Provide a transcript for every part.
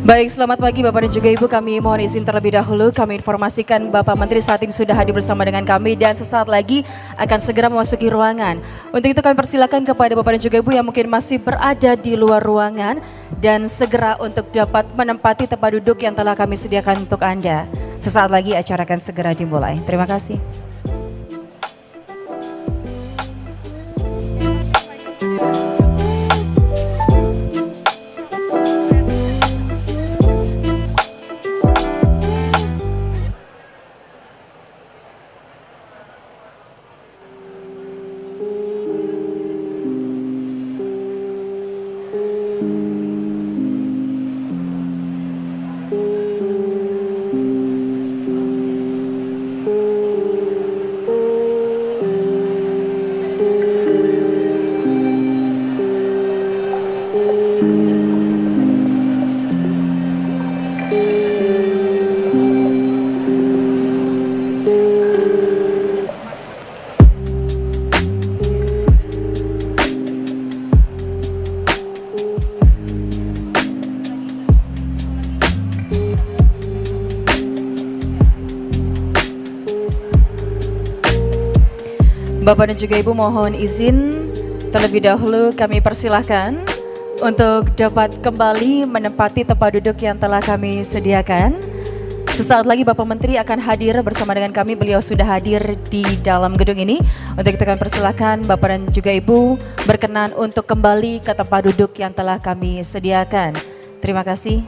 Baik, selamat pagi Bapak dan juga Ibu. Kami mohon izin terlebih dahulu. Kami informasikan Bapak Menteri saat ini sudah hadir bersama dengan kami dan sesaat lagi akan segera memasuki ruangan. Untuk itu kami persilakan kepada Bapak dan juga Ibu yang mungkin masih berada di luar ruangan dan segera untuk dapat menempati tempat duduk yang telah kami sediakan untuk Anda. Sesaat lagi acara akan segera dimulai. Terima kasih. Bapak dan juga Ibu mohon izin terlebih dahulu kami persilahkan untuk dapat kembali menempati tempat duduk yang telah kami sediakan. Sesaat lagi Bapak Menteri akan hadir bersama dengan kami, beliau sudah hadir di dalam gedung ini. Untuk itu kami persilahkan Bapak dan juga Ibu berkenan untuk kembali ke tempat duduk yang telah kami sediakan. Terima kasih.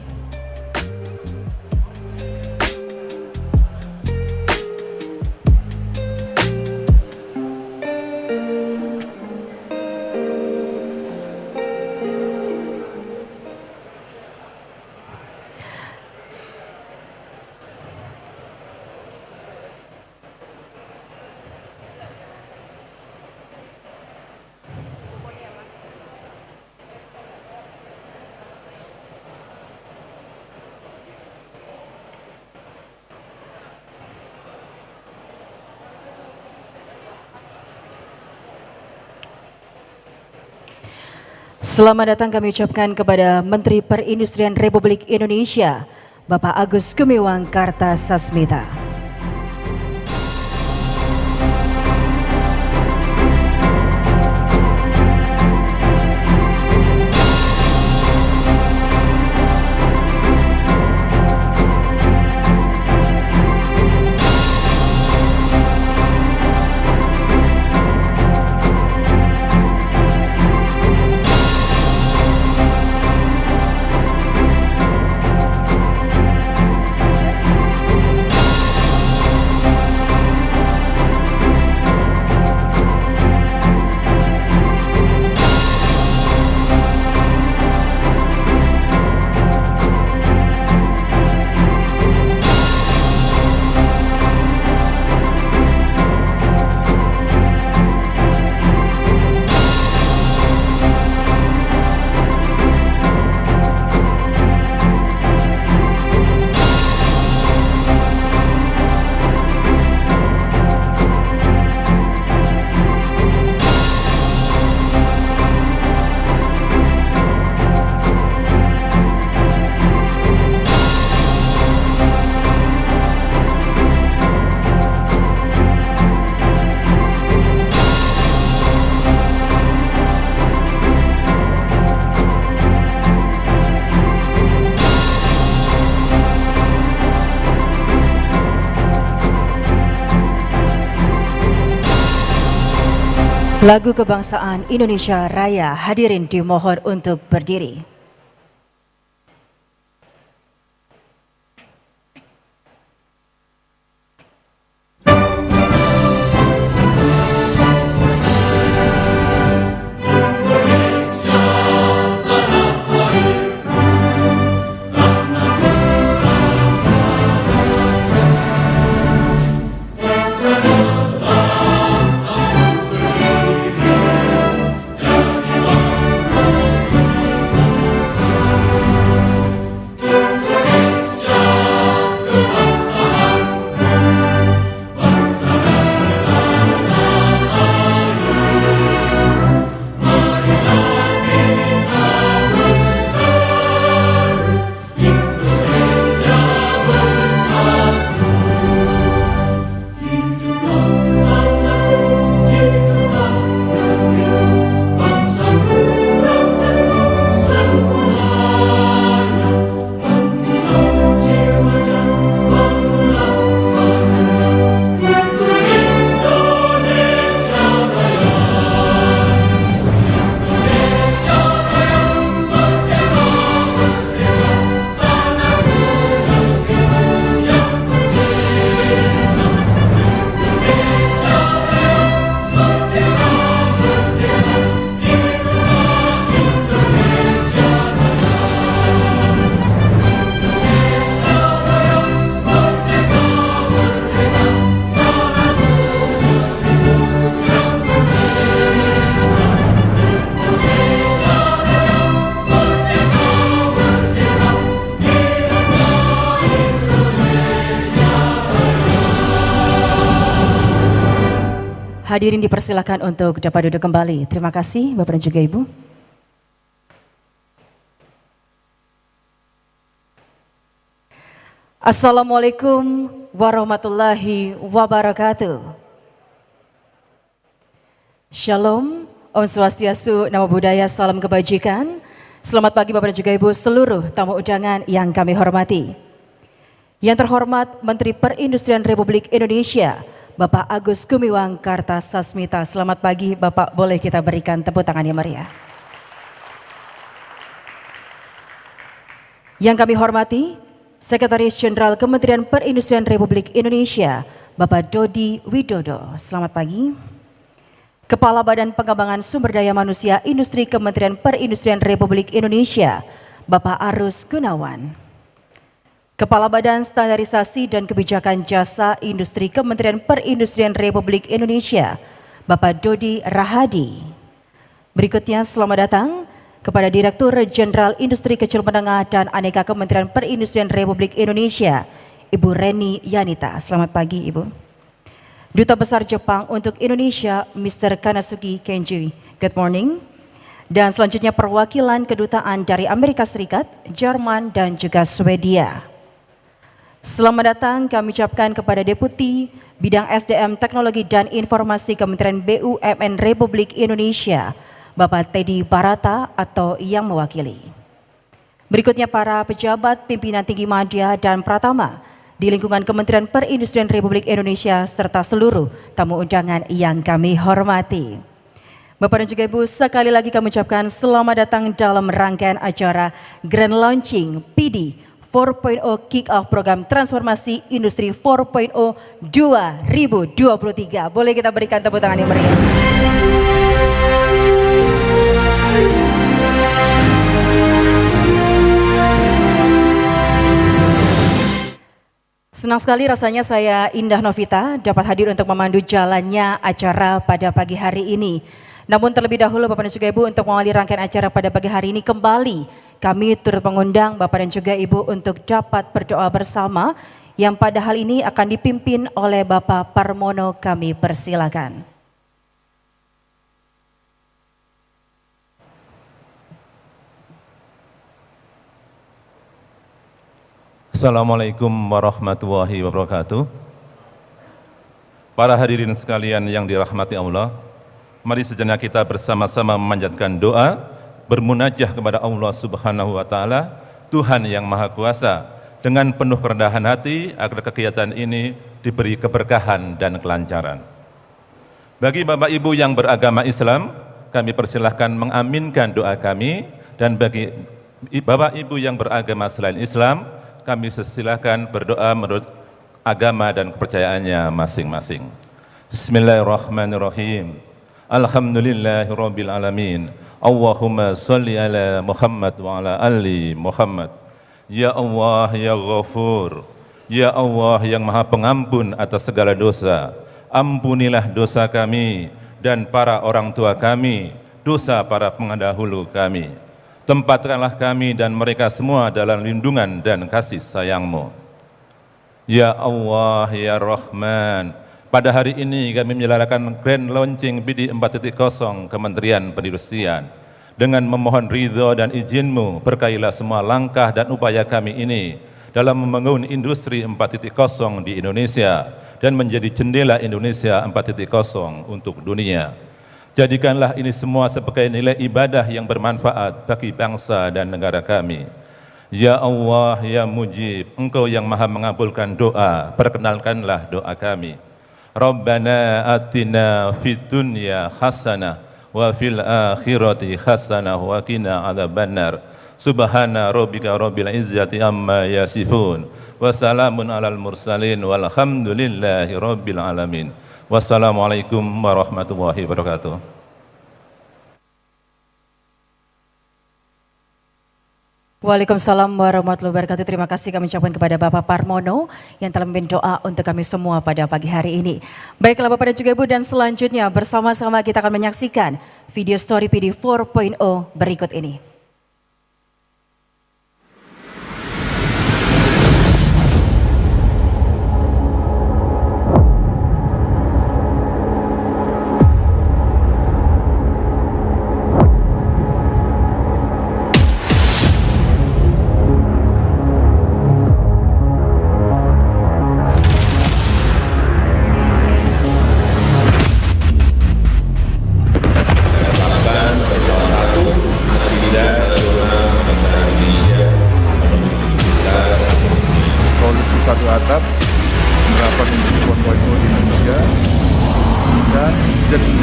Selamat datang kami ucapkan kepada Menteri Perindustrian Republik Indonesia, Bapak Agus Gumiwang Kartasasmita. Lagu Kebangsaan Indonesia Raya, hadirin dimohon untuk berdiri. Hadirin dipersilakan untuk dapat duduk kembali. Terima kasih Bapak dan juga Ibu. Assalamualaikum warahmatullahi wabarakatuh. Shalom, Om Swastiastu, Namo Buddhaya, Salam Kebajikan. Selamat pagi Bapak dan juga Ibu seluruh tamu undangan yang kami hormati. Yang terhormat Menteri Perindustrian Republik Indonesia, Bapak Agus Gumiwang Kartasasmita. Selamat pagi Bapak, boleh kita berikan tepuk tangan yang meriah. Yang kami hormati, Sekretaris Jenderal Kementerian Perindustrian Republik Indonesia, Bapak Dodi Widodo. Selamat pagi. Kepala Badan Pengembangan Sumber Daya Manusia Industri Kementerian Perindustrian Republik Indonesia, Bapak Arus Gunawan. Kepala Badan Standarisasi dan Kebijakan Jasa Industri Kementerian Perindustrian Republik Indonesia, Bapak Dodi Rahadi. Berikutnya selamat datang kepada Direktur Jenderal Industri Kecil Menengah dan Aneka Kementerian Perindustrian Republik Indonesia, Ibu Reni Yanita. Selamat pagi Ibu. Duta Besar Jepang untuk Indonesia, Mr. Kanasuki Kenji. Good morning. Dan selanjutnya perwakilan kedutaan dari Amerika Serikat, Jerman, dan juga Swedia. Selamat datang kami ucapkan kepada Deputi Bidang SDM Teknologi dan Informasi Kementerian BUMN Republik Indonesia, Bapak Teddy Barata atau yang mewakili. Berikutnya para pejabat, pimpinan tinggi media dan pratama di lingkungan Kementerian Perindustrian Republik Indonesia serta seluruh tamu undangan yang kami hormati. Bapak dan juga Ibu, sekali lagi kami ucapkan selamat datang dalam rangkaian acara Grand Launching PD 4.0 Kick-Off Program Transformasi Industri 4.0 2023. Boleh kita berikan tepuk tangan yang meriah. Senang sekali rasanya saya Indah Novita dapat hadir untuk memandu jalannya acara pada pagi hari ini. Namun terlebih dahulu Bapak dan juga Ibu, untuk mengawali rangkaian acara pada pagi hari ini kembali kami turut mengundang Bapak dan juga Ibu untuk dapat berdoa bersama yang pada hal ini akan dipimpin oleh Bapak Parmono. Kami persilakan. Assalamualaikum warahmatullahi wabarakatuh. Para hadirin sekalian yang dirahmati Allah, mari sejenak kita bersama-sama memanjatkan doa, bermunajah kepada Allah Subhanahu wa taala, Tuhan yang Maha Kuasa, dengan penuh kerendahan hati agar kegiatan ini diberi keberkahan dan kelancaran. Bagi Bapak Ibu yang beragama Islam, kami persilahkan mengaminkan doa kami, dan bagi Bapak Ibu yang beragama selain Islam, kami silakan berdoa menurut agama dan kepercayaannya masing-masing. Bismillahirrahmanirrahim. Alhamdulillahirabbil alamin. Allahumma shalli ala Muhammad wa ala ali Muhammad. Ya Allah ya Ghafur, ya Allah yang Maha Pengampun atas segala dosa, ampunilah dosa kami dan para orang tua kami, dosa para pendahulu kami. Tempatkanlah kami dan mereka semua dalam lindungan dan kasih sayang-Mu. Ya Allah, ya Rahman, pada hari ini kami menyelenggarakan Grand Launching BD 4.0 Kementerian Perindustrian. Dengan memohon ridho dan izin-Mu, berkailah semua langkah dan upaya kami ini dalam membangun industri 4.0 di Indonesia dan menjadi jendela Indonesia 4.0 untuk dunia. Jadikanlah ini semua sebagai nilai ibadah yang bermanfaat bagi bangsa dan negara kami. Ya Allah, ya Mujib, Engkau yang Maha mengabulkan doa, perkenalkanlah doa kami. Rabbana atina fid dunya hasanah wa fil akhirati hasanah wa qina adzabannar. Subhana rabbika rabbil izzati amma yasifun wa salamun alal mursalin walhamdulillahi rabbil alamin. Wassalamualaikum warahmatullahi wabarakatuh. Waalaikumsalam warahmatullahi wabarakatuh. Terima kasih kami ucapkan kepada Bapak Parmono yang telah memimpin doa untuk kami semua pada pagi hari ini. Baiklah Bapak dan juga Ibu, dan selanjutnya bersama-sama kita akan menyaksikan video story PD 4.0 berikut ini.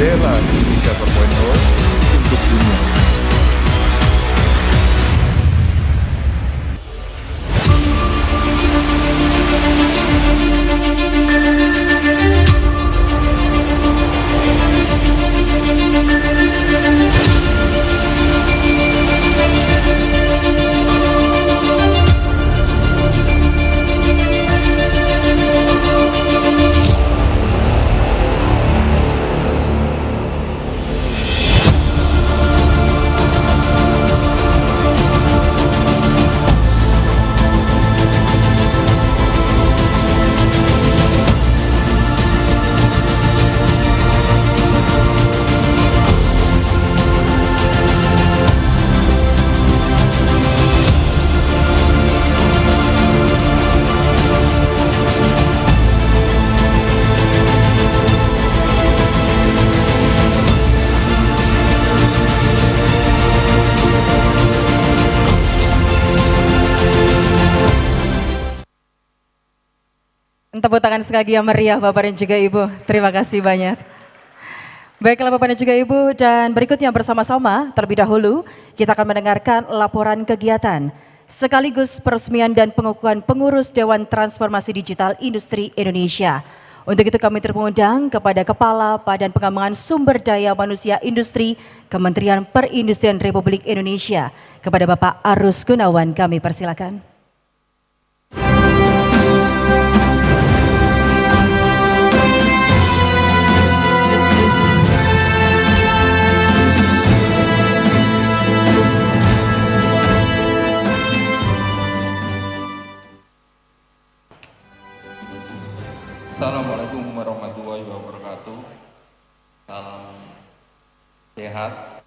Bendera Indonesia 4.0 untuk dunia. Tepuk tangan sekali lagi yang meriah Bapak dan juga Ibu. Terima kasih banyak. Baiklah Bapak dan juga Ibu, dan berikutnya bersama-sama terlebih dahulu kita akan mendengarkan laporan kegiatan sekaligus peresmian dan pengukuhan pengurus Dewan Transformasi Digital Industri Indonesia. Untuk itu kami terpengundang kepada Kepala Badan Pengembangan Sumber Daya Manusia Industri Kementerian Perindustrian Republik Indonesia, kepada Bapak Arus Gunawan, kami persilakan. Assalamualaikum warahmatullahi wabarakatuh. Salam sehat.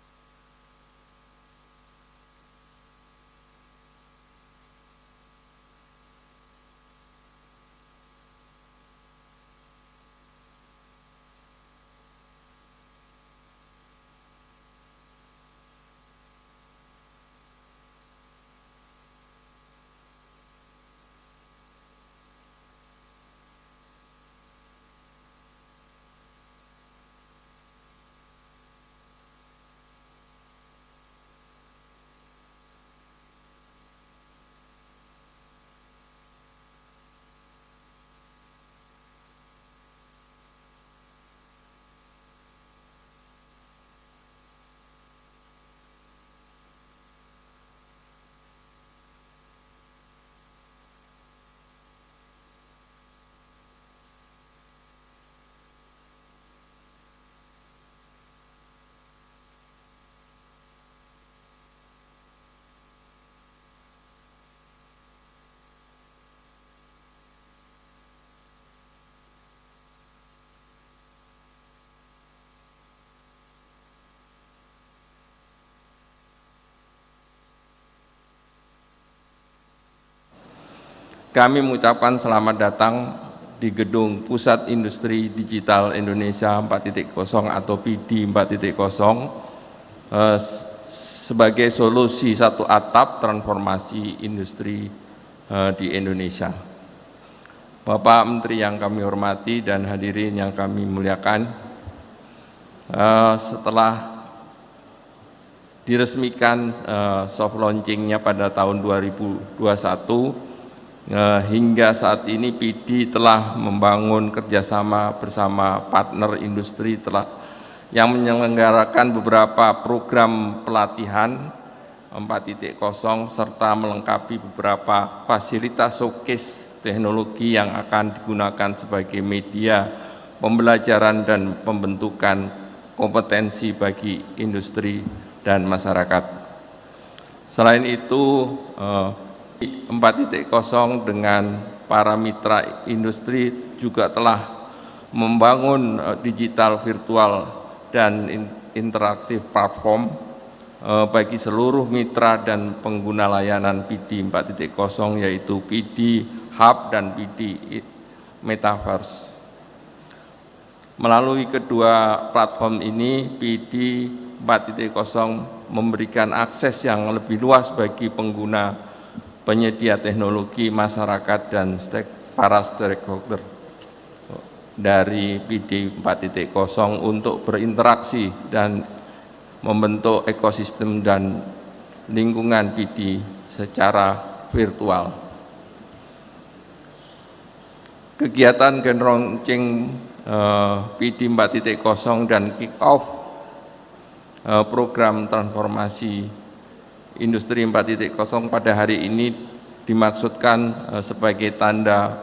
Kami mengucapkan selamat datang di Gedung Pusat Industri Digital Indonesia 4.0 atau PD 4.0 sebagai solusi satu atap transformasi industri di Indonesia. Bapak Menteri yang kami hormati dan hadirin yang kami muliakan, setelah diresmikan soft launchingnya pada tahun 2021, hingga saat ini PD telah membangun kerjasama bersama partner industri yang menyelenggarakan beberapa program pelatihan 4.0 serta melengkapi beberapa fasilitas showcase teknologi yang akan digunakan sebagai media pembelajaran dan pembentukan kompetensi bagi industri dan masyarakat. Selain itu, 4.0 dengan para mitra industri juga telah membangun digital virtual dan interaktif platform bagi seluruh mitra dan pengguna layanan PD 4.0, yaitu PD Hub dan PD Metaverse. Melalui kedua platform ini, PD 4.0 memberikan akses yang lebih luas bagi pengguna, penyedia teknologi, masyarakat, dan para stakeholder. dari PD 4.0 untuk berinteraksi dan membentuk ekosistem dan lingkungan PD secara virtual. Kegiatan Grand Launching PD 4.0 dan kick-off program transformasi industri 4.0 pada hari ini dimaksudkan sebagai tanda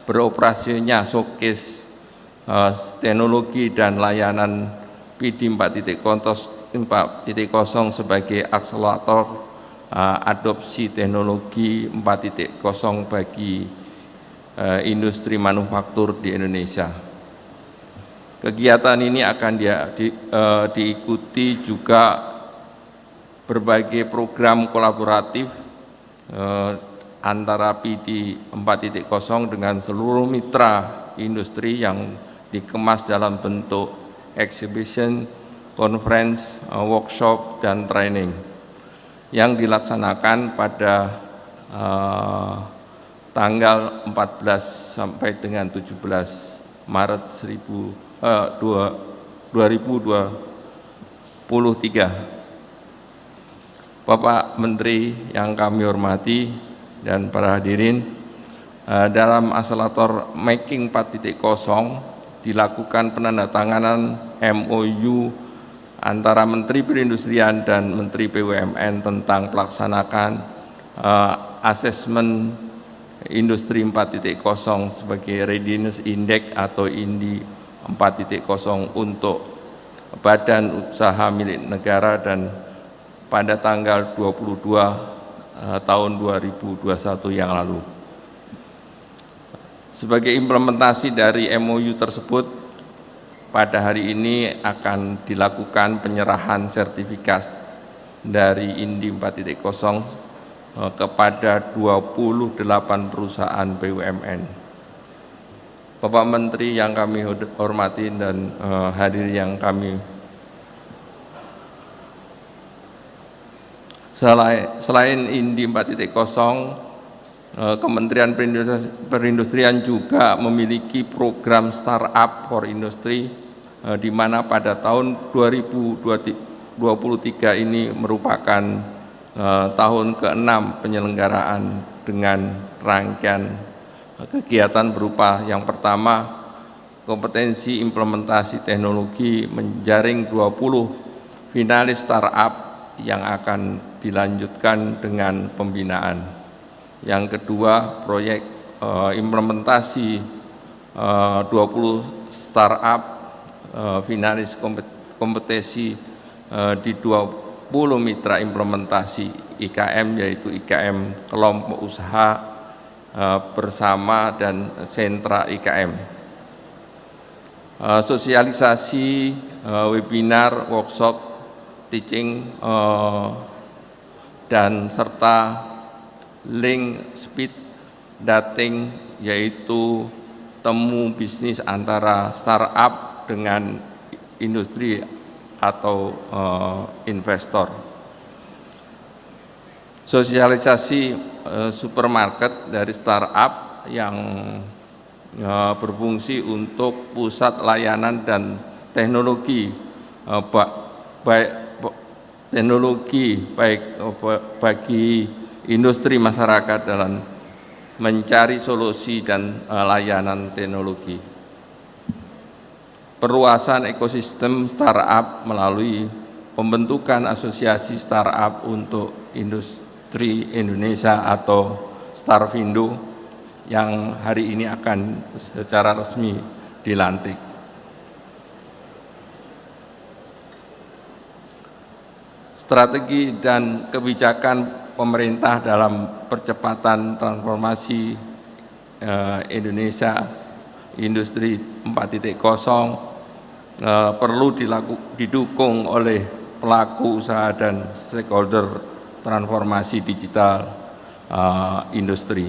beroperasinya showcase teknologi dan layanan PD 4.0 sebagai akselerator adopsi teknologi 4.0 bagi industri manufaktur di Indonesia. Kegiatan ini akan diikuti juga berbagai program kolaboratif antara PD 4.0 dengan seluruh mitra industri yang dikemas dalam bentuk exhibition, conference, workshop, dan training yang dilaksanakan pada tanggal 14 sampai dengan 17 Maret 2023. Bapak Menteri yang kami hormati dan para hadirin, dalam akselerator Making 4.0 dilakukan penandatanganan MOU antara Menteri Perindustrian dan Menteri BUMN tentang pelaksanaan asesmen industri 4.0 sebagai Readiness Index atau INDI 4.0 untuk badan usaha milik negara dan pada tanggal 22 tahun 2021 yang lalu. Sebagai implementasi dari MOU tersebut, pada hari ini akan dilakukan penyerahan sertifikat dari INDI 4.0 kepada 28 perusahaan BUMN. Bapak Menteri yang kami hormati dan hadir yang kami selain INDI 4.0, Kementerian Perindustrian juga memiliki program Startup for Industry, di mana pada tahun 2023 ini merupakan tahun ke-6 penyelenggaraan dengan rangkaian kegiatan berupa yang pertama, kompetensi implementasi teknologi menjaring 20 finalis startup yang akan dilanjutkan dengan pembinaan. Yang kedua, proyek implementasi 20 startup finalis kompetensi di 20 mitra implementasi IKM, yaitu IKM kelompok usaha bersama dan sentra IKM. Sosialisasi, webinar, workshop, teaching, dan serta link speed dating, yaitu temu bisnis antara startup dengan industri atau investor. Sosialisasi supermarket dari startup yang berfungsi untuk pusat layanan dan teknologi baik bagi industri masyarakat dalam mencari solusi dan layanan teknologi. Perluasan ekosistem startup melalui pembentukan asosiasi startup untuk industri Indonesia atau Starvindo yang hari ini akan secara resmi dilantik. Strategi dan kebijakan pemerintah dalam percepatan transformasi Indonesia industri 4.0 perlu didukung oleh pelaku usaha dan stakeholder transformasi digital industri.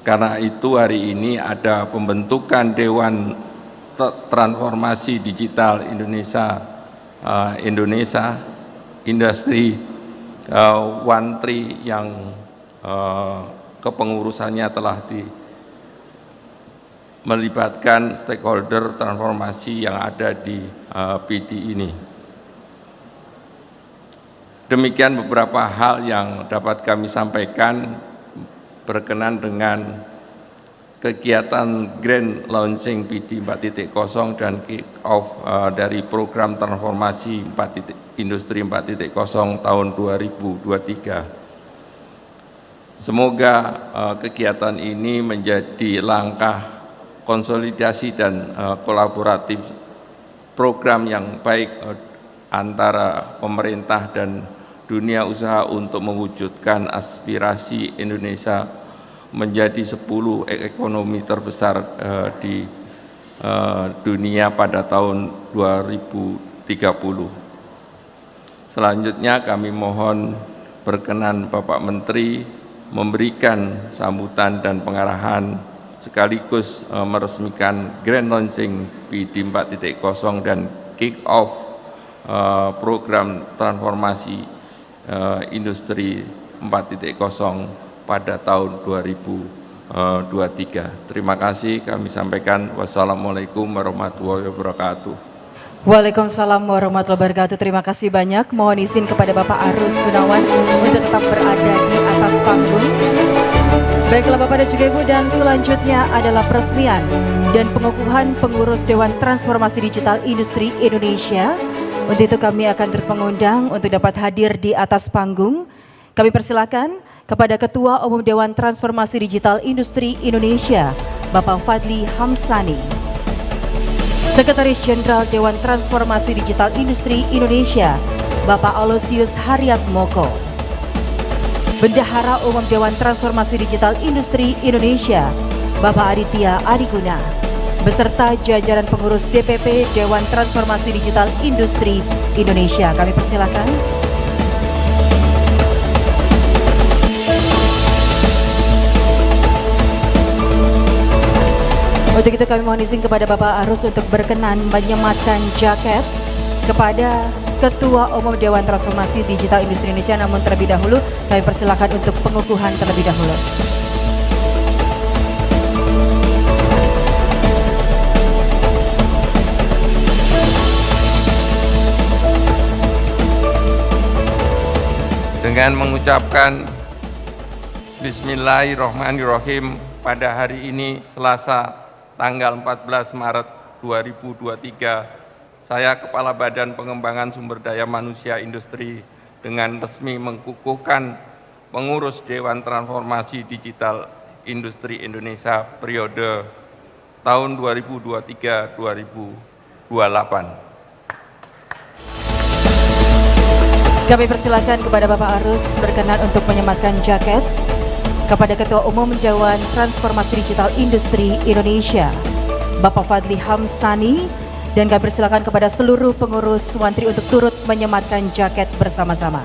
Karena itu hari ini ada pembentukan Dewan Transformasi Digital Indonesia Industri One Tree yang kepengurusannya telah melibatkan stakeholder transformasi yang ada di PD ini. Demikian beberapa hal yang dapat kami sampaikan berkenan dengan kegiatan Grand Launching PD 4.0 dan kick off dari program transformasi Industri 4.0 tahun 2023. Semoga kegiatan ini menjadi langkah konsolidasi dan kolaboratif program yang baik antara pemerintah dan dunia usaha untuk mewujudkan aspirasi Indonesia menjadi 10 ekonomi terbesar di dunia pada tahun 2030. Selanjutnya kami mohon berkenan Bapak Menteri memberikan sambutan dan pengarahan sekaligus meresmikan Grand Launching PD 4.0 dan kick off program transformasi Industri 4.0 pada tahun 2023. Terima kasih kami sampaikan. Wassalamualaikum warahmatullahi wabarakatuh. Waalaikumsalam warahmatullahi wabarakatuh. Terima kasih banyak. Mohon izin kepada Bapak Arus Gunawan untuk tetap berada di atas panggung. Baiklah Bapak dan juga Ibu, dan selanjutnya adalah peresmian dan pengukuhan pengurus Dewan Transformasi Digital Industri Indonesia. Untuk itu kami akan turut mengundang untuk dapat hadir di atas panggung. Kami persilakan kepada Ketua Umum Dewan Transformasi Digital Industri Indonesia, Bapak Fadli Hamsani. Sekretaris Jenderal Dewan Transformasi Digital Industri Indonesia, Bapak Aloysius Haryatmoko. Bendahara Umum Dewan Transformasi Digital Industri Indonesia, Bapak Aditya Adiguna, beserta jajaran pengurus DPP Dewan Transformasi Digital Industri Indonesia. Kami persilakan. Untuk itu kami mohon izin kepada Bapak Arus untuk berkenan menyematkan jaket kepada Ketua Umum Dewan Transformasi Digital Industri Indonesia. Namun terlebih dahulu kami persilakan untuk pengukuhan terlebih dahulu. Dengan mengucapkan Bismillahirrahmanirrahim pada hari ini Selasa tanggal 14 Maret 2023, saya Kepala Badan Pengembangan Sumber Daya Manusia Industri dengan resmi mengukuhkan pengurus Dewan Transformasi Digital Industri Indonesia periode tahun 2023-2028. Kami persilakan kepada Bapak Arus berkenan untuk menyematkan jaket kepada Ketua Umum Dewan Transformasi Digital Industri Indonesia, Bapak Fadli Hamsani, dan kami persilakan kepada seluruh pengurus Wantri untuk turut menyematkan jaket bersama-sama.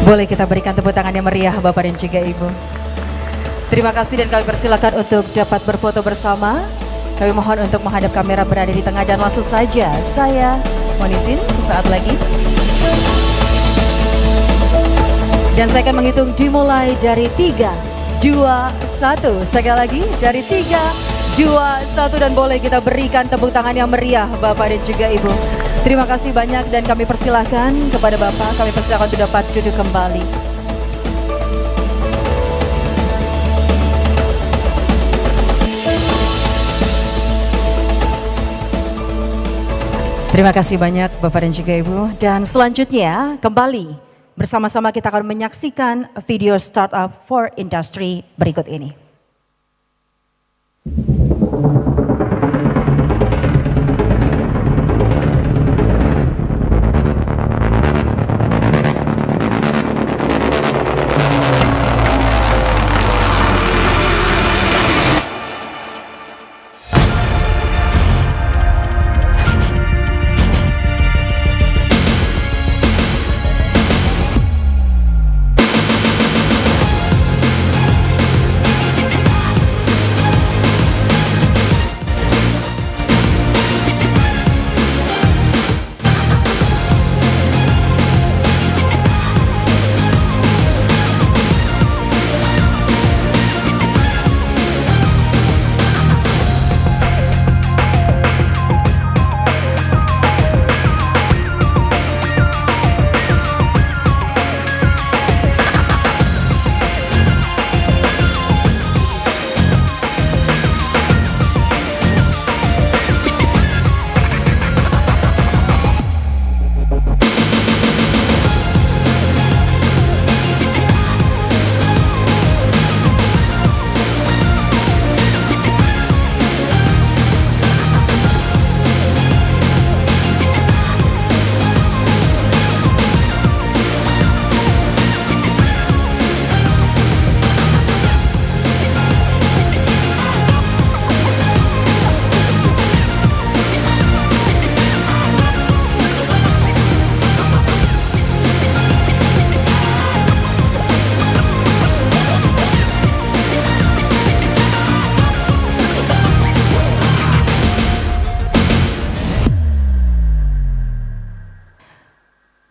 Boleh kita berikan tepuk tangan yang meriah Bapak dan juga Ibu. Terima kasih dan kami persilakan untuk dapat berfoto bersama. Kami mohon untuk menghadap kamera berada di tengah dan langsung saja saya mohon izin sesaat lagi. Dan saya akan menghitung dimulai dari 3, 2, 1. Sekali lagi dari 3, 2, 1 dan boleh kita berikan tepuk tangan yang meriah Bapak dan juga Ibu. Terima kasih banyak dan kami persilahkan kepada Bapak, kami persilahkan untuk dapat duduk kembali. Terima kasih banyak Bapak dan juga Ibu. Dan selanjutnya kembali bersama-sama kita akan menyaksikan video Startup for Industry berikut ini.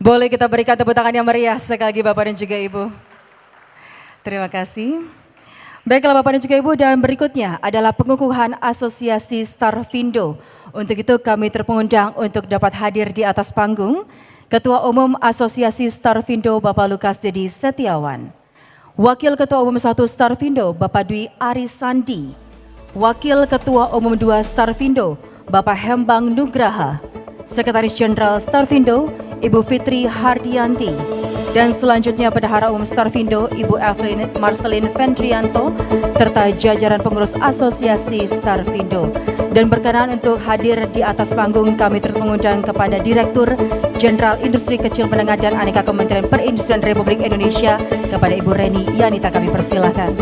Boleh kita berikan tepuk tangan yang meriah sekali lagi Bapak dan juga Ibu. Terima kasih. Baiklah Bapak dan juga Ibu, dan berikutnya adalah pengukuhan Asosiasi Starfindo. Untuk itu kami terpengundang untuk dapat hadir di atas panggung Ketua Umum Asosiasi Starfindo Bapak Lukas Dedi Setiawan, Wakil Ketua Umum 1 Starfindo Bapak Dwi Arisandi, Wakil Ketua Umum 2 Starfindo Bapak Hembang Nugraha, Sekretaris Jenderal Starfindo Ibu Fitri Hardianti, dan selanjutnya Bendahara Umum Starfindo Ibu Evelyn Marcelin Vendrianto serta jajaran pengurus Asosiasi Starfindo. Dan berkenan untuk hadir di atas panggung kami terpengundang kepada Direktur Jenderal Industri Kecil Menengah dan Aneka Kementerian Perindustrian Republik Indonesia kepada Ibu Reni Yanita, kami persilakan.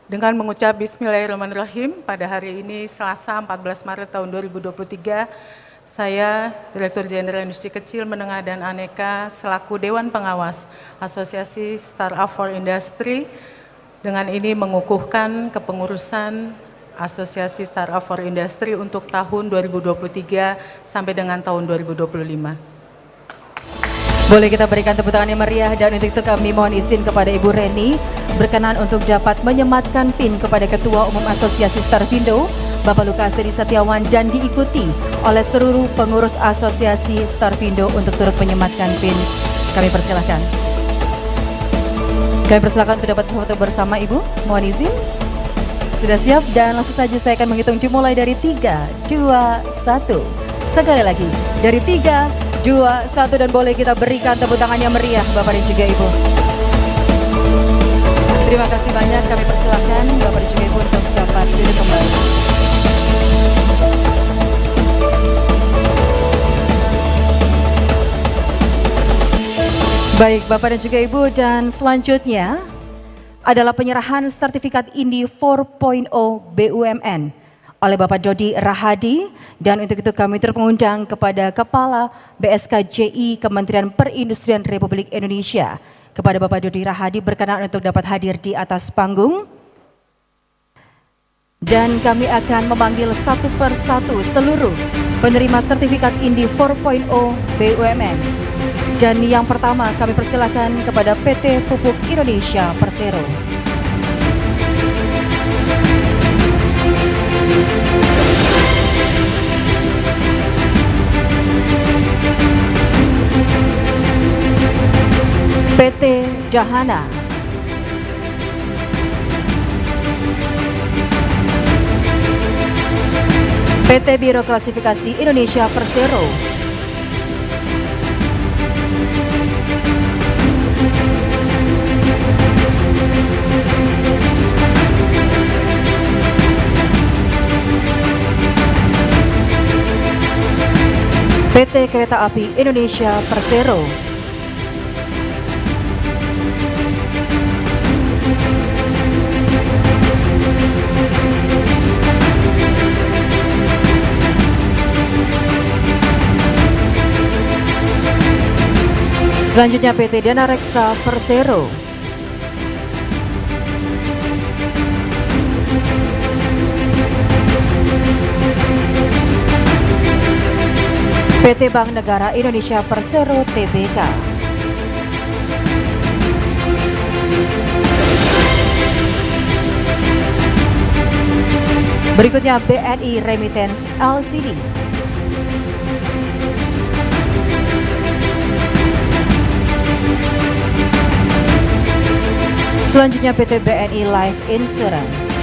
Dengan mengucap Bismillahirrahmanirrahim, pada hari ini Selasa 14 Maret tahun 2023, saya Direktur Jenderal Industri Kecil, Menengah dan Aneka selaku Dewan Pengawas Asosiasi Startup for Industry dengan ini mengukuhkan kepengurusan Asosiasi Startup for Industry untuk tahun 2023 sampai dengan tahun 2025. Boleh kita berikan tepuk tangan yang meriah, dan untuk itu kami mohon izin kepada Ibu Reni berkenan untuk dapat menyematkan PIN kepada Ketua Umum Asosiasi Starfindo Bapak Lukas Dedi Setiawan dan diikuti oleh seluruh pengurus Asosiasi Starfindo untuk turut menyematkan PIN. Kami persilahkan. Kami persilahkan untuk dapat foto bersama Ibu. Mohon izin. Sudah siap, dan langsung saja saya akan menghitung dimulai dari 3, 2, 1. Sekali lagi dari 3, 2, 1, dan boleh kita berikan tepuk tangan yang meriah Bapak dan juga Ibu. Terima kasih banyak, kami persilahkan Bapak dan juga Ibu untuk dapat duduk kembali. Baik Bapak dan juga Ibu, dan selanjutnya adalah penyerahan sertifikat Indi 4.0 BUMN oleh Bapak Dodi Rahadi, dan untuk itu kami terpengundang kepada Kepala BSKJI Kementerian Perindustrian Republik Indonesia kepada Bapak Dodi Rahadi berkenan untuk dapat hadir di atas panggung. Dan kami akan memanggil satu persatu seluruh penerima sertifikat Indi 4.0 BUMN. Dan yang pertama kami persilakan kepada PT Pupuk Indonesia Persero. PT Dahana, PT Biro Klasifikasi Indonesia Persero, PT Kereta Api Indonesia Persero, selanjutnya PT Dana Reksa Persero, PT Bank Negara Indonesia Persero Tbk, berikutnya BNI Remittance Ltd, selanjutnya PT BNI Life Insurance,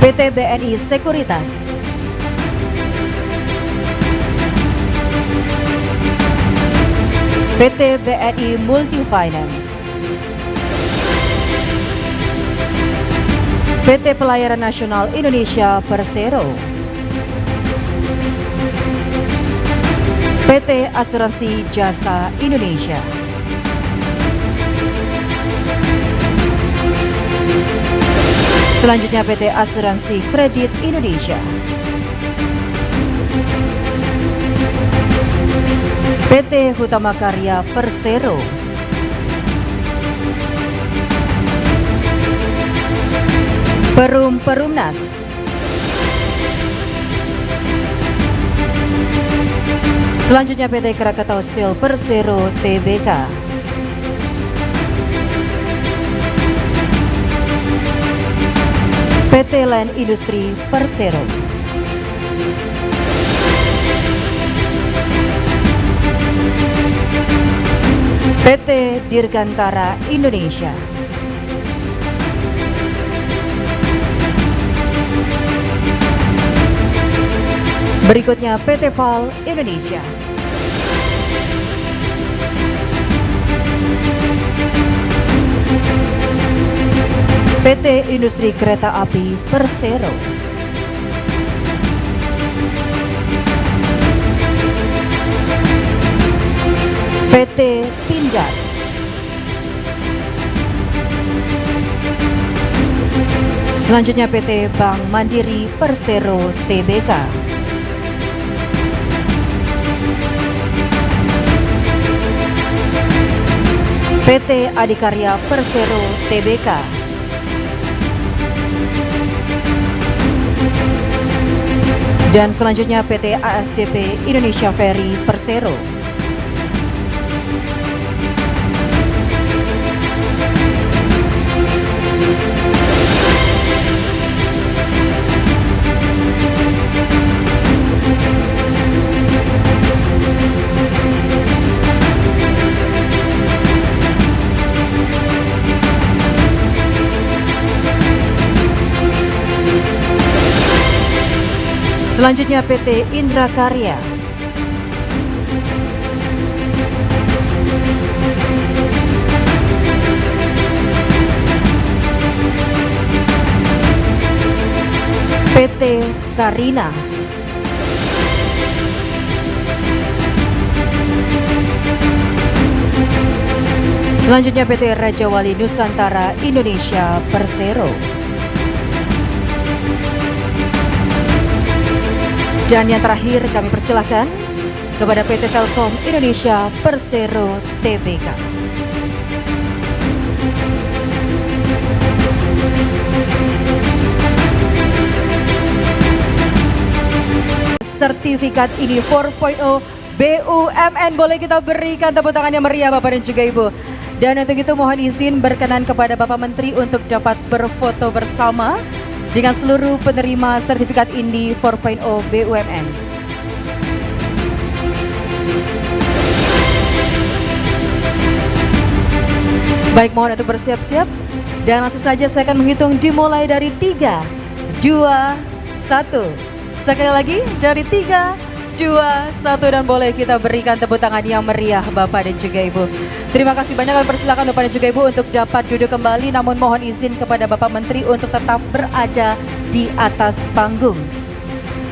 PT BNI Sekuritas, PT BNI Multifinance, PT Pelayaran Nasional Indonesia Persero, PT Asuransi Jasa Indonesia, selanjutnya PT Asuransi Kredit Indonesia, PT Hutama Karya Persero, Perum Perumnas, selanjutnya PT Krakatau Steel Persero Tbk, PT Land Industri Persero, PT Dirgantara Indonesia, berikutnya PT PAL Indonesia, PT Industri Kereta Api Persero, PT Pindad, selanjutnya PT Bank Mandiri Persero Tbk, PT Adikarya Persero Tbk, dan selanjutnya PT ASDP Indonesia Ferry Persero. Selanjutnya PT Indra Karya, PT Sarina, selanjutnya PT Raja Wali Nusantara Indonesia Persero. Dan yang terakhir kami persilahkan kepada PT Telkom Indonesia Persero Tbk. Sertifikat ini 4.0 BUMN, boleh kita berikan tepuk tangan yang meriah Bapak dan juga Ibu. Dan untuk itu mohon izin berkenan kepada Bapak Menteri untuk dapat berfoto bersama dengan seluruh penerima sertifikat Indi 4.0 BUMN. Baik, mohon untuk bersiap-siap dan langsung saja saya akan menghitung dimulai dari 3, 2, 1. Sekali lagi dari 3, 2, 1 dan boleh kita berikan tepuk tangan yang meriah Bapak dan juga Ibu. Terima kasih banyak, kami persilakan Bapak dan juga Ibu untuk dapat duduk kembali, namun mohon izin kepada Bapak Menteri untuk tetap berada di atas panggung.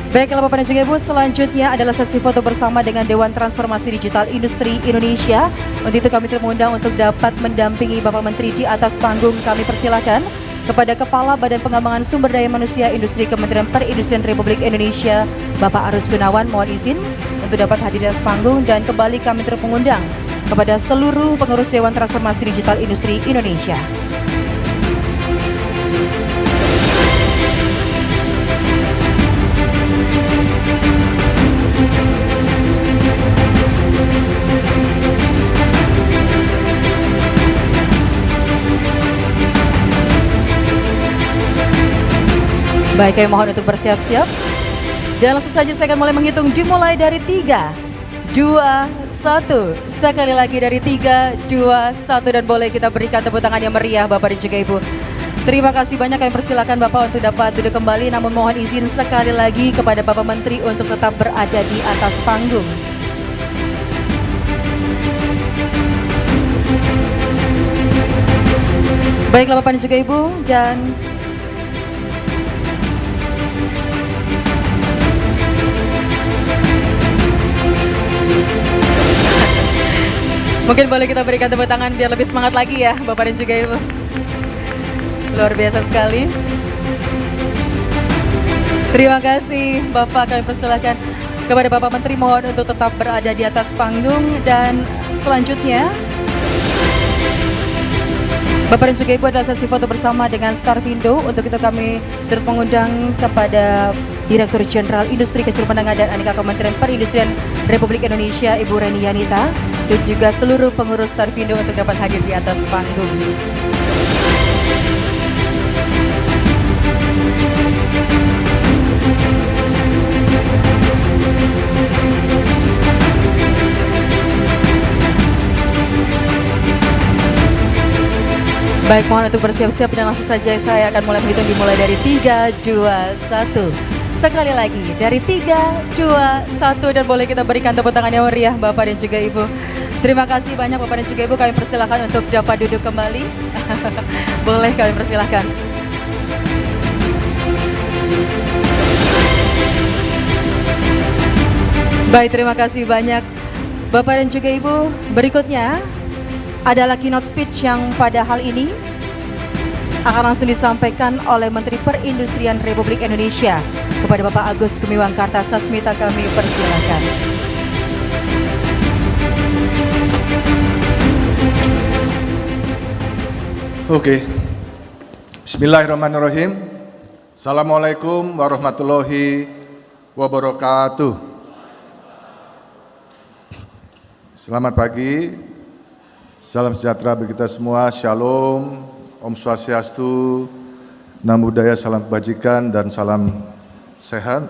Baiklah Bapak dan juga Ibu, selanjutnya adalah sesi foto bersama dengan Dewan Transformasi Digital Industri Indonesia. Untuk itu kami mengundang untuk dapat mendampingi Bapak Menteri di atas panggung. Kami persilakan kepada Kepala Badan Pengembangan Sumber Daya Manusia Industri Kementerian Perindustrian Republik Indonesia, Bapak Arus Gunawan, mohon izin untuk dapat hadir di atas panggung. Dan kembali kami mengundang kepada seluruh pengurus Dewan Transformasi Digital Industri Indonesia. Baik, kami mohon untuk bersiap-siap. Dan langsung saja saya akan mulai menghitung dimulai dari 3, 2, 1. Sekali lagi dari 3, 2, 1 dan boleh kita berikan tepuk tangan yang meriah Bapak dan juga Ibu. Terima kasih banyak, kami persilakan Bapak untuk dapat duduk kembali, namun mohon izin sekali lagi kepada Bapak Menteri untuk tetap berada di atas panggung. Baiklah Bapak dan juga Ibu, dan mungkin boleh kita berikan tepuk tangan biar lebih semangat lagi ya Bapak dan juga Ibu. Luar biasa sekali. Terima kasih Bapak, kami persilakan. Kepada Bapak Menteri mohon untuk tetap berada di atas panggung, dan selanjutnya Bapak dan juga Ibu adalah sesi foto bersama dengan Starvindo. Untuk itu kami turut mengundang kepada Direktur Jenderal Industri Kecil Menengah dan Aneka Kementerian Perindustrian Republik Indonesia Ibu Reni Yanita, dan juga seluruh pengurus Starvindo untuk dapat hadir di atas panggung. Baik, mohon untuk bersiap-siap dan langsung saja saya akan mulai menghitung dimulai dari 3, 2, 1. Sekali lagi dari 3, 2, 1, dan boleh kita berikan tepuk tangan yang meriah Bapak dan juga Ibu. Terima kasih banyak Bapak dan juga Ibu, kami persilahkan untuk dapat duduk kembali. Boleh kami persilahkan. Baik, terima kasih banyak Bapak dan juga Ibu. Berikutnya adalah keynote speech yang pada hal ini akan langsung disampaikan oleh Menteri Perindustrian Republik Indonesia. Kepada Bapak Agus Gumiwang Kartasasmita kami persilakan. Oke. Bismillahirrahmanirrahim. Assalamualaikum warahmatullahi wabarakatuh. Selamat pagi. Salam sejahtera bagi kita semua, Shalom, Om Swastiastu, Namo Buddhaya, salam kebajikan dan salam sehat.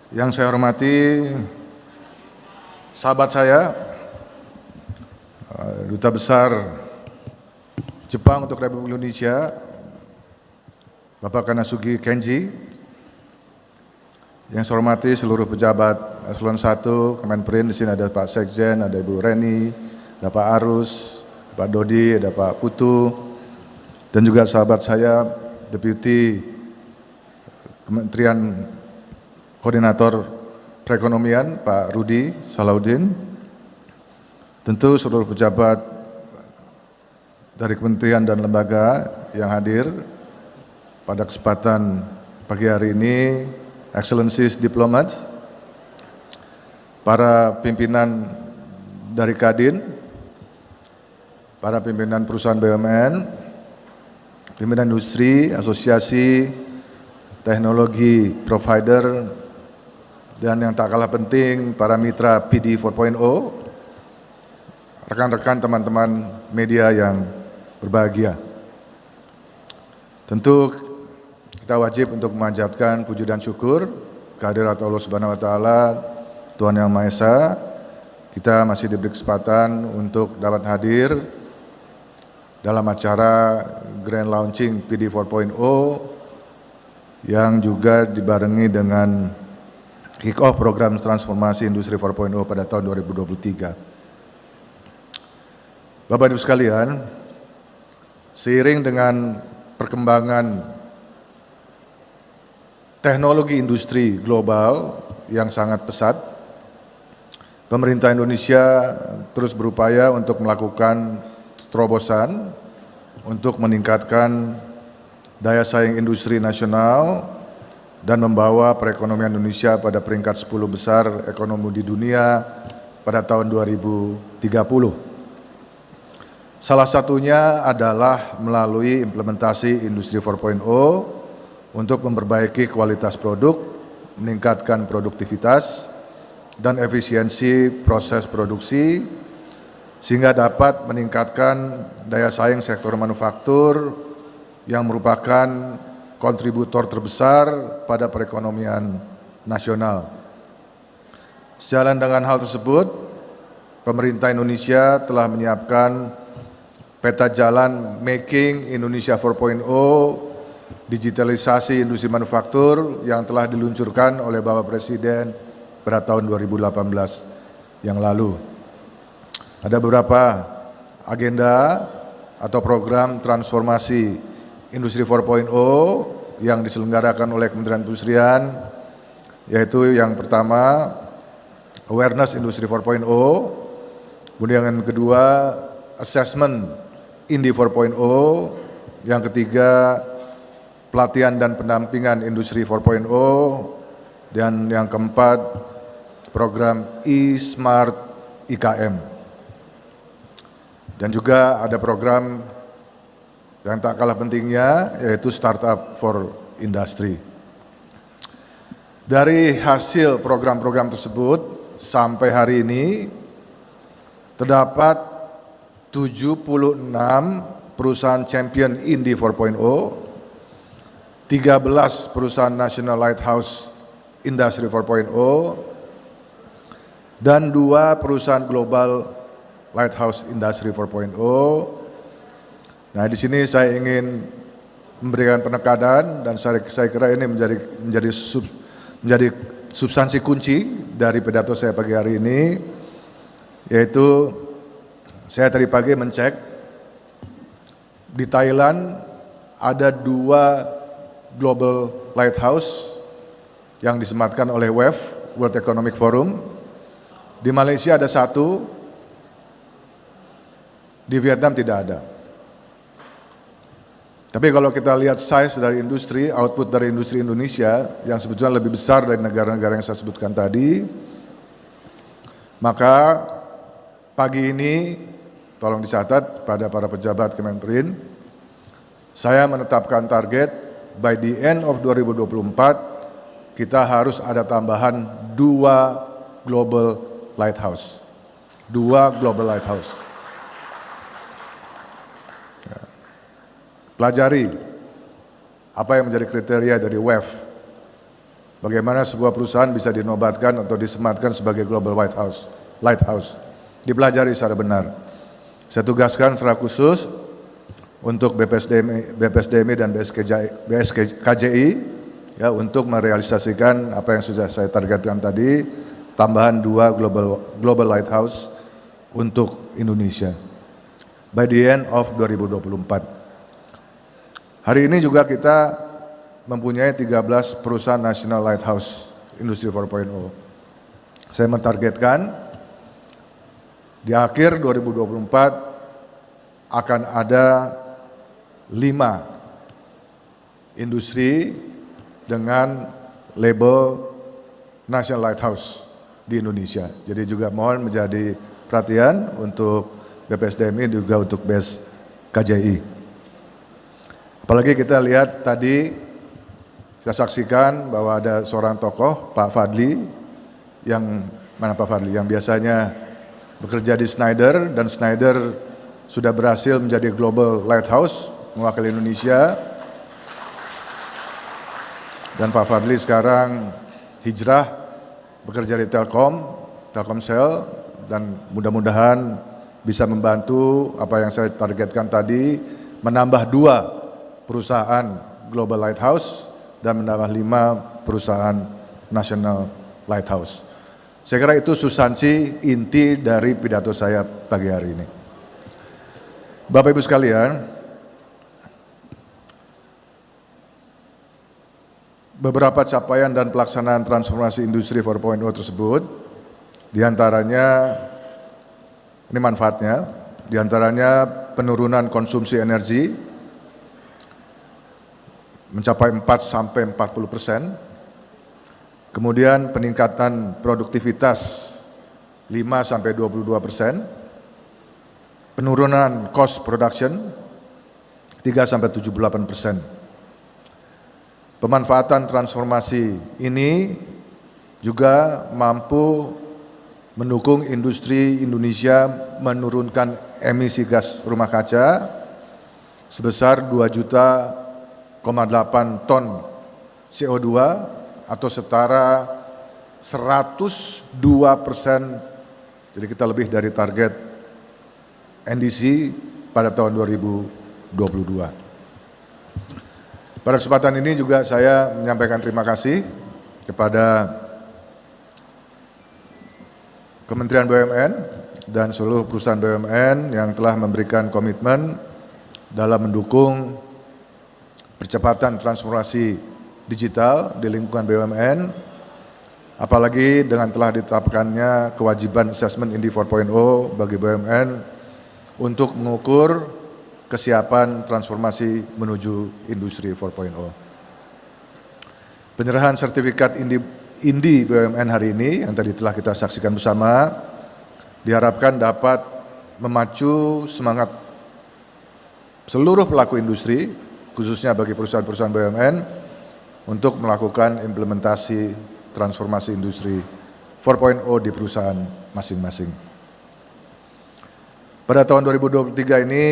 Yang saya hormati sahabat saya, Duta Besar Jepang untuk Republik Indonesia, Bapak Kanasugi Kenji. Yang saya hormati seluruh pejabat Eselon 1, Kemenperin, di sini ada Pak Sekjen, ada Ibu Reni, ada Pak Arus, Pak Dodi, ada Pak Putu, dan juga sahabat saya, Deputi Kementerian Koordinator Perekonomian, Pak Rudi Salahuddin. Tentu seluruh pejabat dari kementerian dan lembaga yang hadir pada kesempatan pagi hari ini, Excellencies Diplomats, para pimpinan dari Kadin, para pimpinan perusahaan BUMN, pimpinan industri, asosiasi, teknologi provider, dan yang tak kalah penting, para mitra PD 4.0, rekan-rekan teman-teman media yang berbahagia. Tentu kita wajib untuk memanjatkan puji dan syukur kehadirat Allah Subhanahu wa Ta'ala, Tuhan Yang Maha Esa. Kita masih diberi kesempatan untuk dapat hadir dalam acara Grand Launching PD 4.0 yang juga dibarengi dengan kick-off program transformasi industri 4.0 pada tahun 2023. Bapak Ibu sekalian, seiring dengan perkembangan teknologi industri global yang sangat pesat, pemerintah Indonesia terus berupaya untuk melakukan terobosan untuk meningkatkan daya saing industri nasional dan membawa perekonomian Indonesia pada peringkat 10 besar ekonomi di dunia pada tahun 2030. Salah satunya adalah melalui implementasi Industri 4.0 untuk memperbaiki kualitas produk, meningkatkan produktivitas dan efisiensi proses produksi, sehingga dapat meningkatkan daya saing sektor manufaktur yang merupakan kontributor terbesar pada perekonomian nasional. Sejalan dengan hal tersebut, pemerintah Indonesia telah menyiapkan peta jalan Making Indonesia 4.0, digitalisasi industri manufaktur yang telah diluncurkan oleh Bapak Presiden pada tahun 2018 yang lalu. Ada beberapa agenda atau program transformasi industri 4.0 yang diselenggarakan oleh Kementerian Perindustrian, yaitu yang pertama awareness industri 4.0, kemudian yang kedua assessment Indi 4.0, yang ketiga pelatihan dan pendampingan industri 4.0, Dan yang keempat, program e-Smart IKM. Dan juga ada program yang tak kalah pentingnya, yaitu Startup for Industry. Dari hasil program-program tersebut, sampai hari ini, terdapat 76 perusahaan champion Indie 4.0, 13 perusahaan National Lighthouse Industry 4.0, dan 2 perusahaan Global Lighthouse Industry 4.0. Nah, di sini saya ingin memberikan penekanan dan saya kira ini menjadi substansi kunci dari pidato saya pagi hari ini, yaitu saya tadi pagi mencek di Thailand ada 2 Global Lighthouse yang disematkan oleh WEF, World Economic Forum. Di Malaysia ada 1, di Vietnam tidak ada. Tapi kalau kita lihat size dari industri, output dari industri Indonesia yang sebetulnya lebih besar dari negara-negara yang saya sebutkan tadi, maka pagi ini tolong dicatat pada para pejabat Kemenperin, saya menetapkan target by the end of 2024 kita harus ada tambahan 2 Global Lighthouse. 2 Global Lighthouse. Pelajari apa yang menjadi kriteria dari WEF. Bagaimana sebuah perusahaan bisa dinobatkan atau disematkan sebagai Global Lighthouse. Dipelajari secara benar. Saya tugaskan secara khusus untuk BPSDMI dan BSKJI ya, untuk merealisasikan apa yang sudah saya targetkan tadi, tambahan 2 Global Lighthouse untuk Indonesia by the end of 2024. Hari ini juga kita mempunyai 13 perusahaan National Lighthouse Industry 4.0. Saya mentargetkan di akhir 2024 akan ada 5 industri dengan label National Lighthouse di Indonesia. Jadi juga mohon menjadi perhatian untuk BPSDMI juga untuk BSKJI. Apalagi kita lihat tadi, kita saksikan bahwa ada seorang tokoh, Pak Fadli, yang biasanya bekerja di Schneider, dan Schneider sudah berhasil menjadi Global Lighthouse, mewakili Indonesia. Dan Pak Fadli sekarang hijrah, bekerja di Telkomsel, dan mudah-mudahan bisa membantu apa yang saya targetkan tadi, menambah 2 perusahaan Global Lighthouse dan menambah 5 perusahaan National Lighthouse. Saya kira itu substansi inti dari pidato saya pagi hari ini. Bapak Ibu sekalian, beberapa capaian dan pelaksanaan transformasi industri 4.0 tersebut, diantaranya, ini manfaatnya, diantaranya penurunan konsumsi energi, mencapai 4-40%, kemudian peningkatan produktivitas 5-22%, penurunan cost production 3-78%. Pemanfaatan transformasi ini juga mampu mendukung industri Indonesia menurunkan emisi gas rumah kaca sebesar 2,8 ton CO2 atau setara 102%. Jadi kita lebih dari target NDC pada tahun 2022. Pada kesempatan ini juga saya menyampaikan terima kasih kepada Kementerian BUMN dan seluruh perusahaan BUMN yang telah memberikan komitmen dalam mendukung percepatan transformasi digital di lingkungan BUMN, apalagi dengan telah ditetapkannya kewajiban assessment Indie 4.0 bagi BUMN untuk mengukur kesiapan transformasi menuju industri 4.0. Penyerahan sertifikat Indi BUMN hari ini yang tadi telah kita saksikan bersama, diharapkan dapat memacu semangat seluruh pelaku industri, khususnya bagi perusahaan-perusahaan BUMN, untuk melakukan implementasi transformasi industri 4.0 di perusahaan masing-masing. Pada tahun 2023 ini,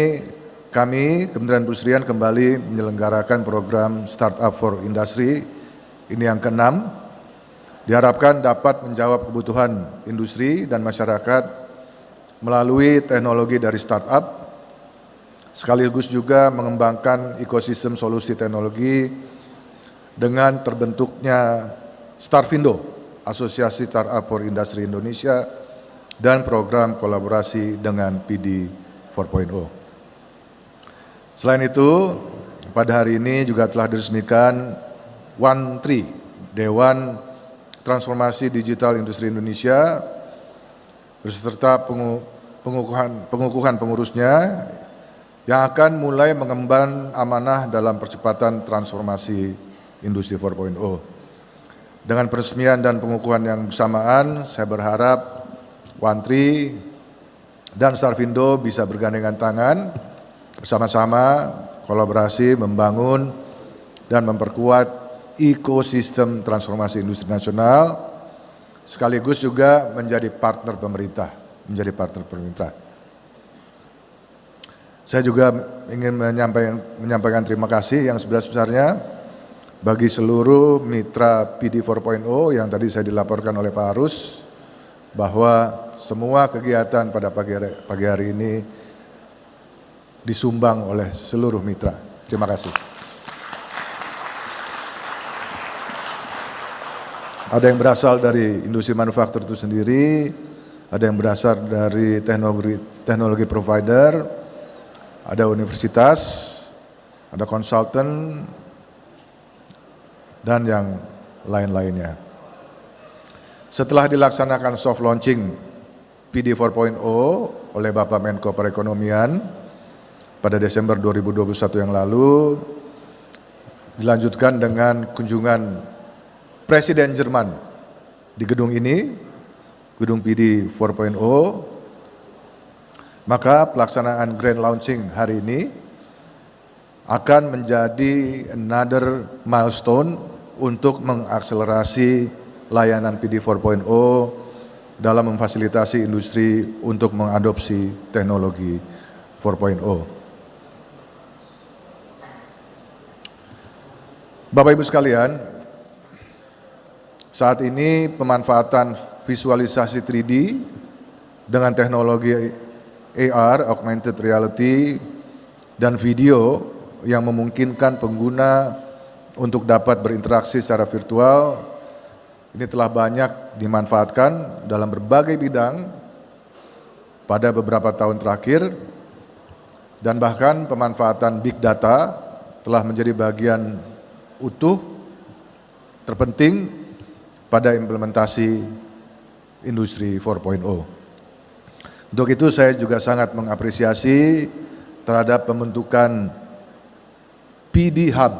kami, Kementerian Perindustrian, kembali menyelenggarakan program Startup for Industry, ini yang ke-6, diharapkan dapat menjawab kebutuhan industri dan masyarakat melalui teknologi dari startup, sekaligus juga mengembangkan ekosistem solusi teknologi dengan terbentuknya Starfindo, Asosiasi Startup for Industry Indonesia, dan program kolaborasi dengan PD 4.0. Selain itu, pada hari ini juga telah diresmikan OneTree, Dewan Transformasi Digital Industri Indonesia, beserta pengukuhan pengurusnya yang akan mulai mengemban amanah dalam percepatan transformasi industri 4.0. Dengan peresmian dan pengukuhan yang bersamaan, saya berharap OneTree dan Starfindo bisa bergandengan tangan bersama-sama kolaborasi membangun dan memperkuat ekosistem transformasi industri nasional, sekaligus juga menjadi partner pemerintah. Saya juga ingin menyampaikan terima kasih yang sebesar-besarnya bagi seluruh mitra PD 4.0 yang tadi saya dilaporkan oleh Pak Arus, bahwa semua kegiatan pada pagi hari ini disumbang oleh seluruh mitra. Terima kasih. Ada yang berasal dari industri manufaktur itu sendiri, ada yang berasal dari teknologi provider, ada universitas, ada konsultan, dan yang lain-lainnya. Setelah dilaksanakan soft launching PD 4.0 oleh Bapak Menko Perekonomian pada Desember 2021 yang lalu, dilanjutkan dengan kunjungan Presiden Jerman di gedung ini, gedung PD 4.0, maka pelaksanaan grand launching hari ini akan menjadi another milestone untuk mengakselerasi layanan PD 4.0 dalam memfasilitasi industri untuk mengadopsi teknologi 4.0. Bapak Ibu sekalian, saat ini pemanfaatan visualisasi 3D dengan teknologi AR, augmented reality, dan video yang memungkinkan pengguna untuk dapat berinteraksi secara virtual, ini telah banyak dimanfaatkan dalam berbagai bidang pada beberapa tahun terakhir, dan bahkan pemanfaatan big data telah menjadi bagian utuh terpenting pada implementasi industri 4.0. Untuk itu saya juga sangat mengapresiasi terhadap pembentukan PD Hub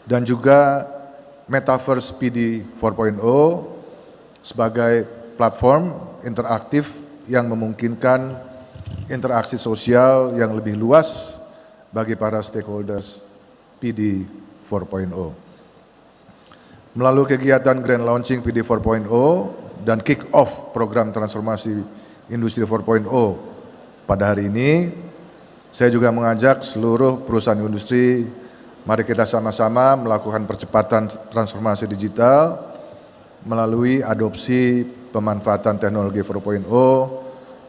dan juga Metaverse PD 4.0 sebagai platform interaktif yang memungkinkan interaksi sosial yang lebih luas bagi para stakeholders PD 4.0. Melalui kegiatan Grand Launching PD 4.0 dan kick-off program transformasi industri 4.0 pada hari ini, saya juga mengajak seluruh perusahaan industri, mari kita sama-sama melakukan percepatan transformasi digital melalui adopsi pemanfaatan teknologi 4.0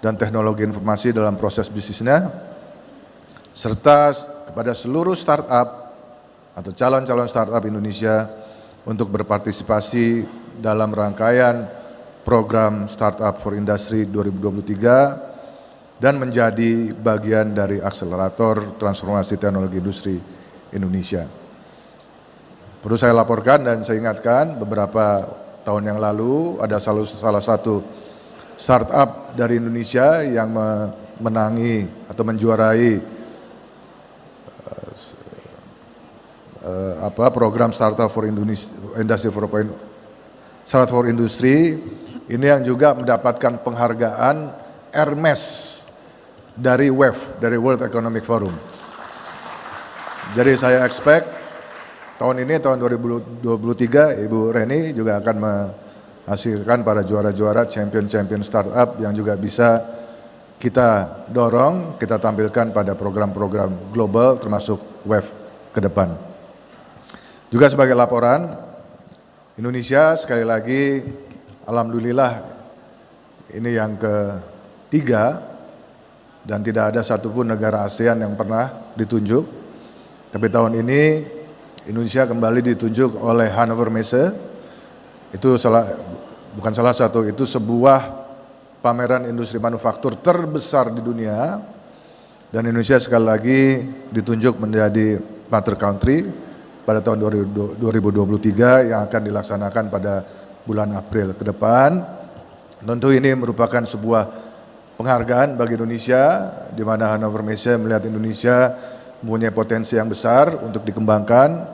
dan teknologi informasi dalam proses bisnisnya, serta kepada seluruh startup atau calon-calon startup Indonesia untuk berpartisipasi dalam rangkaian program Startup for Industry 2023 dan menjadi bagian dari akselerator transformasi teknologi industri Indonesia. Perlu saya laporkan dan saya ingatkan, beberapa tahun yang lalu ada salah satu startup dari Indonesia yang menangi atau menjuarai program Startup for Indonesia, Industry 4.0, Startup for Industry, ini yang juga mendapatkan penghargaan Hermes dari WEF, dari World Economic Forum. Jadi saya expect tahun ini, tahun 2023, Ibu Reni juga akan menghasilkan para juara-juara, champion-champion startup yang juga bisa kita dorong, kita tampilkan pada program-program global termasuk WEF ke depan. Juga sebagai laporan, Indonesia sekali lagi alhamdulillah ini yang ketiga dan tidak ada satupun negara ASEAN yang pernah ditunjuk. Tapi tahun ini Indonesia kembali ditunjuk oleh Hannover Messe. Itu bukan salah satu, itu sebuah pameran industri manufaktur terbesar di dunia, dan Indonesia sekali lagi ditunjuk menjadi partner country pada tahun 2023 yang akan dilaksanakan pada bulan April ke depan. Tentu ini merupakan sebuah penghargaan bagi Indonesia, di mana Hannover Messe melihat Indonesia mempunyai potensi yang besar untuk dikembangkan.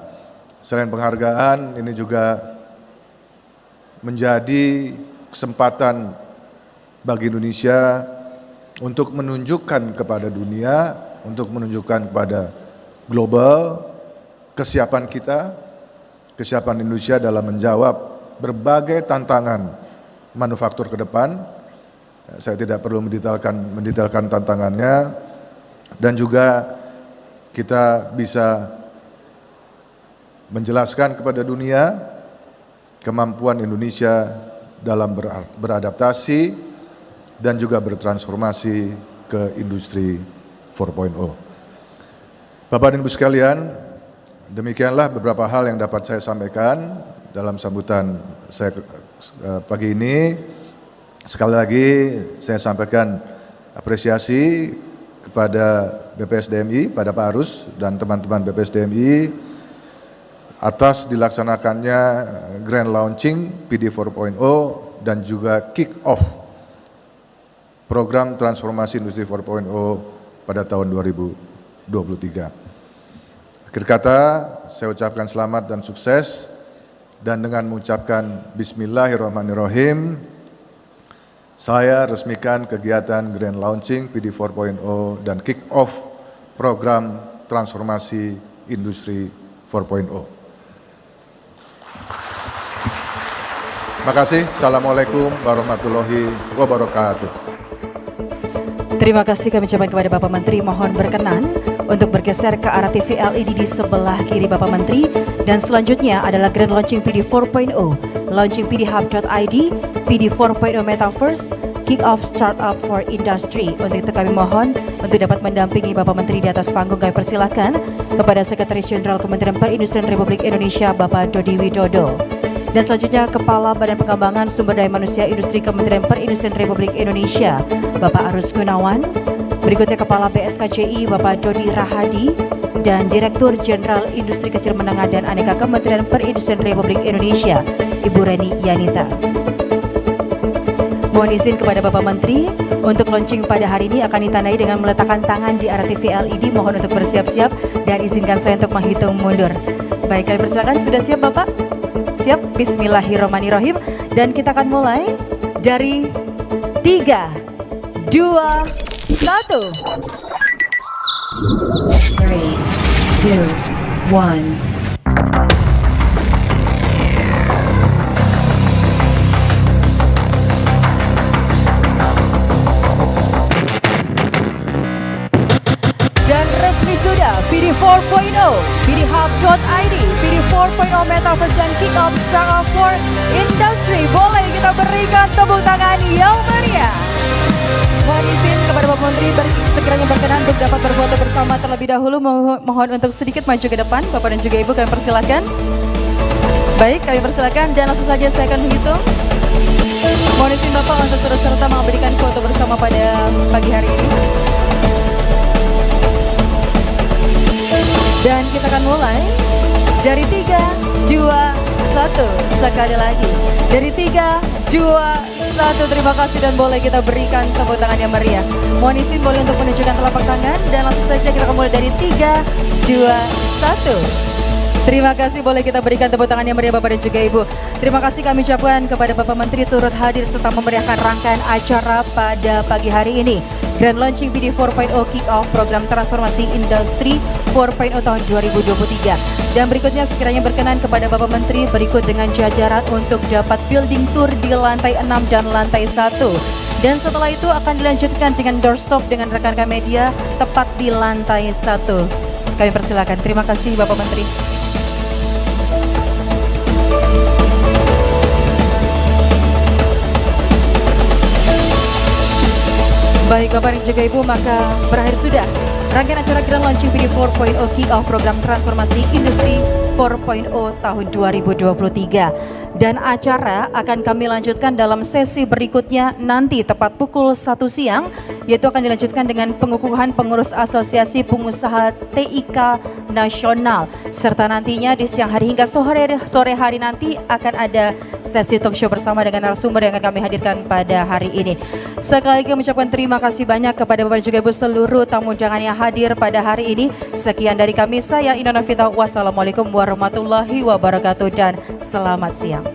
Selain penghargaan, ini juga menjadi kesempatan bagi Indonesia untuk menunjukkan kepada dunia, untuk menunjukkan kepada global kesiapan kita, kesiapan Indonesia dalam menjawab berbagai tantangan manufaktur ke depan. Saya tidak perlu mendetailkan tantangannya, dan juga kita bisa menjelaskan kepada dunia kemampuan Indonesia dalam beradaptasi dan juga bertransformasi ke industri 4.0. Bapak dan Ibu sekalian, demikianlah beberapa hal yang dapat saya sampaikan dalam sambutan saya pagi ini. Sekali lagi saya sampaikan apresiasi kepada BPSDMI, pada Pak Arus dan teman-teman BPSDMI atas dilaksanakannya grand launching PD 4.0 dan juga kick off program transformasi industri 4.0 pada tahun 2023. Akhir kata, saya ucapkan selamat dan sukses, dan dengan mengucapkan Bismillahirrahmanirrahim, saya resmikan kegiatan grand launching PD 4.0 dan kick off program transformasi industri 4.0. Terima kasih. Assalamualaikum warahmatullahi wabarakatuh. Terima kasih kami ucapkan kepada Bapak Menteri, mohon berkenan untuk bergeser ke arah TV LED di sebelah kiri Bapak Menteri, dan selanjutnya adalah Grand Launching PD 4.0, Launching PD Hub.id, PD 4.0 Metaverse, Kick Off Startup for Industry. Untuk itu kami mohon untuk dapat mendampingi Bapak Menteri di atas panggung. Kami persilakan kepada Sekretaris Jenderal Kementerian Perindustrian Republik Indonesia Bapak Dodi Widodo. Dan selanjutnya Kepala Badan Pengembangan Sumber Daya Manusia Industri Kementerian Perindustrian Republik Indonesia Bapak Arus Gunawan. Berikutnya Kepala BSKCI Bapak Dodi Rahadi, dan Direktur Jenderal Industri Kecil Menengah dan Aneka Kementerian Perindustrian Republik Indonesia Ibu Reni Yanita. Mohon izin kepada Bapak Menteri untuk launching pada hari ini akan ditandai dengan meletakkan tangan di arah TV LED. Mohon untuk bersiap-siap dan izinkan saya untuk menghitung mundur. Baik, kami persilakan. Sudah siap Bapak? Siap? Bismillahirrahmanirrahim. Dan kita akan mulai dari 3, 2, 1. 3, 2, 1. Sudah PD 4.0, PD Hub.id, PD 4.0 Metaverse, dan Kick Off Startup for Industry. Boleh kita berikan tepuk tangan yang meriah. Mohon izin kepada Bapak Menteri segera berkenan untuk dapat berfoto bersama terlebih dahulu. Mohon untuk sedikit maju ke depan, Bapak dan juga Ibu, kami persilakan. Baik, kami persilakan dan langsung saja saya akan menghitung. Mohon izin Bapak untuk turut serta memberikan foto bersama pada pagi hari ini. Dan kita akan mulai dari 3, 2, 1. Sekali lagi dari 3, 2, 1. Terima kasih dan boleh kita berikan tepuk tangan yang meriah. Mohon izin boleh untuk menunjukkan telapak tangan dan langsung saja kita akan mulai dari 3, 2, 1. Terima kasih, boleh kita berikan tepuk tangan yang meriah Bapak dan juga Ibu. Terima kasih kami ucapkan kepada Bapak Menteri turut hadir serta memeriahkan rangkaian acara pada pagi hari ini. Grand Launching PD 4.0 Kick-Off Program Transformasi Industri 4.0 tahun 2023. Dan berikutnya sekiranya berkenan kepada Bapak Menteri berikut dengan jajaran untuk dapat building tour di lantai 6 dan lantai 1. Dan setelah itu akan dilanjutkan dengan doorstop dengan rekan-rekan media tepat di lantai 1. Kami persilakan. Terima kasih Bapak Menteri. Baik Bapak dan juga Ibu, maka berakhir sudah rangkaian acara Grand Launching PD 4.0 Kick-Off Program Transformasi Industri 4.0 tahun 2023. Dan acara akan kami lanjutkan dalam sesi berikutnya nanti tepat pukul 1 siang, yaitu akan dilanjutkan dengan pengukuhan pengurus Asosiasi Pengusaha TIK Nasional. Serta nantinya di siang hari hingga sore hari nanti akan ada sesi talk show bersama dengan narasumber yang akan kami hadirkan pada hari ini. Sekali lagi mengucapkan terima kasih banyak kepada Bapak dan juga Ibu seluruh tamu undangan yang hadir pada hari ini. Sekian dari kami, saya Ina Novita. Wassalamualaikum warahmatullahi wabarakatuh dan selamat siang.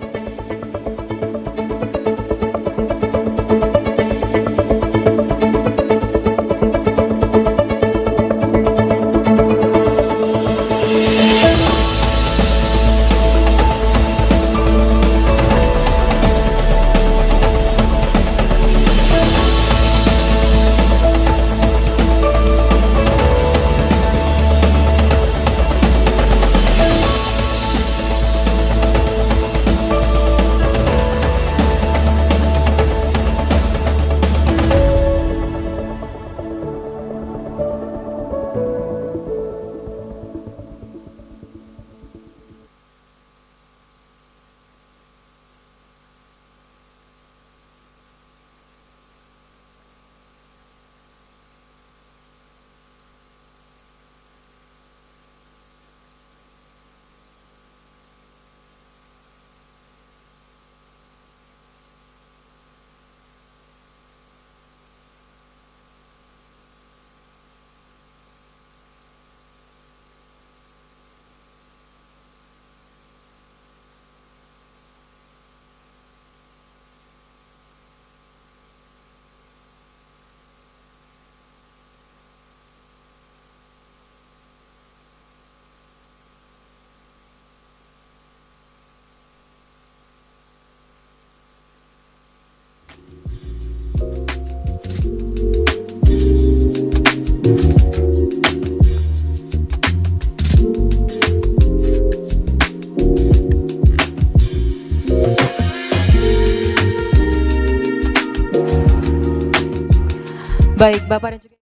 Baik, Bapak dan juga